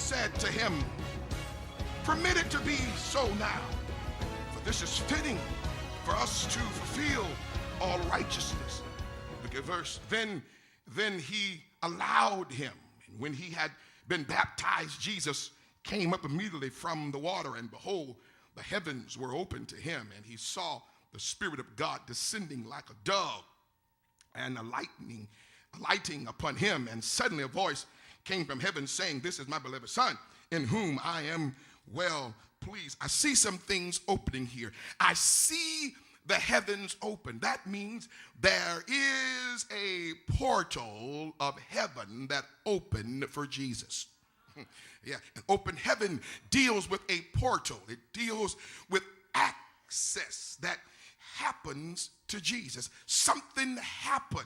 said to him, permit it to be so now, for this is fitting for us to fulfill all righteousness. Look at verse. Then he allowed him. And when he had been baptized, Jesus came up immediately from the water, and behold, the heavens were opened to him, and he saw the Spirit of God descending like a dove and alighting upon him. And suddenly a voice came from heaven saying, this is my beloved Son, in whom I am well pleased. I see some things opening here. I see the heavens open. That means there is a portal of heaven that opened for Jesus. Yeah, an open heaven deals with a portal. It deals with access that happens to Jesus. Something happened.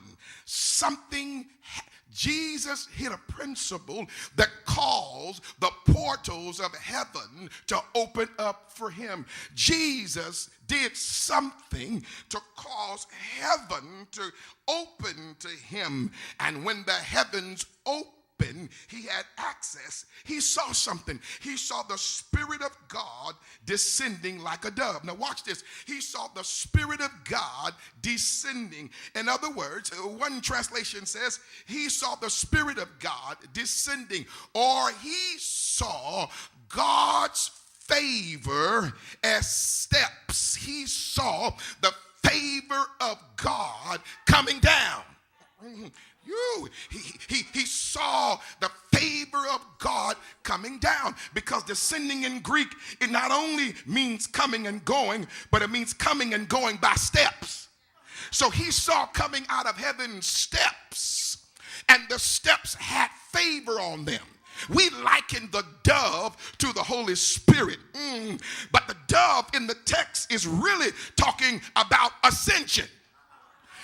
Jesus hit a principle that caused the portals of heaven to open up for him. Jesus did something to cause heaven to open to him. And when the heavens opened, he had access. He saw something. He saw the Spirit of God descending like a dove. Now watch this. He saw the Spirit of God descending. In other words, one translation says he saw the Spirit of God descending, or he saw God's favor as steps. He saw the favor of God coming down. He saw the favor of God coming down, because descending in Greek, it not only means coming and going, but it means coming and going by steps. So he saw coming out of heaven steps, and the steps had favor on them. We liken the dove to the Holy Spirit, but the dove in the text is really talking about ascension.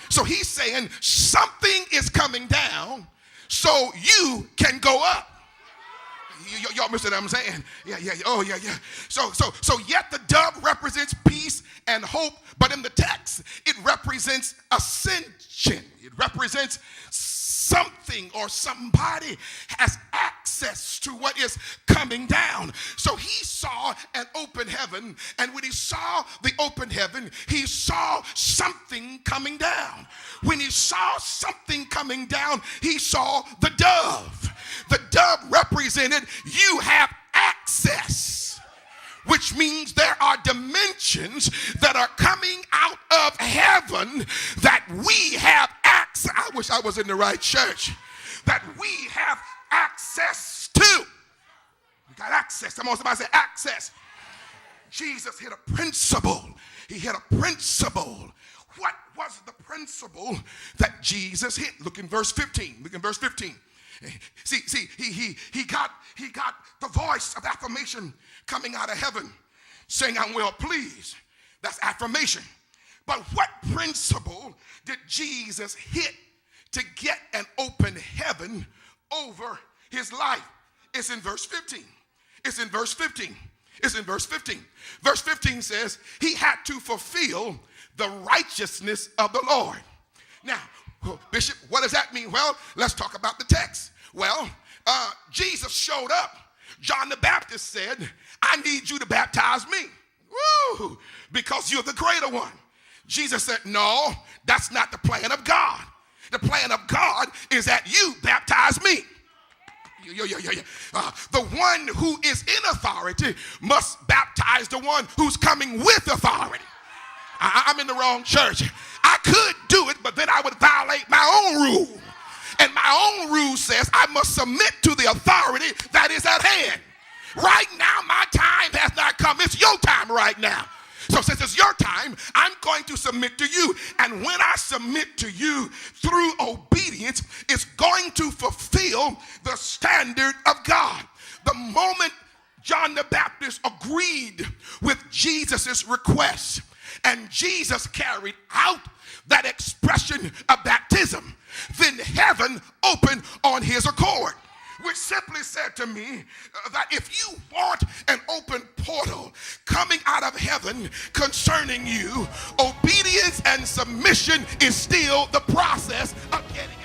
So he's saying something is coming down so you can go up. Y'all understand what I'm saying? Yeah. Oh, yeah. So yet the dove represents peace and hope, but in the text, it represents ascension. It represents something or somebody has access to what is coming down. So he saw an open heaven, and when he saw the open heaven, he saw something coming down. When he saw something coming down, he saw the dove. The dove represented you have access, which means there are dimensions that are coming out of heaven that we have access. I wish I was in the right church. That we have access to. We got access. Come on, somebody say access. Jesus hit a principle. He hit a principle. What was the principle that Jesus hit? Look in verse 15. Look in verse 15. See, he got the voice of affirmation coming out of heaven, saying, I'm well pleased. That's affirmation. But what principle did Jesus hit to get an open heaven over his life? It's in verse 15. It's in verse 15. It's in verse 15. Verse 15 says he had to fulfill the righteousness of the Lord. Now, Bishop, what does that mean? Well, let's talk about the text. Well, Jesus showed up. John the Baptist said, I need you to baptize me. Woo! Because you're the greater one. Jesus said, no, that's not the plan of God. The plan of God is that you baptize me. The one who is in authority must baptize the one who's coming with authority. I'm in the wrong church. I could do it, but then I would violate my own rule. And my own rule says I must submit to the authority that is at hand. Right now, my time has not come. It's your time right now. So since it's your time, I'm going to submit to you. And when I submit to you through obedience, it's going to fulfill the standard of God. The moment John the Baptist agreed with Jesus' request, and Jesus carried out that expression of baptism, then heaven opened on his accord. Which simply said to me that if you want an open portal coming out of heaven concerning you, obedience and submission is still the process of getting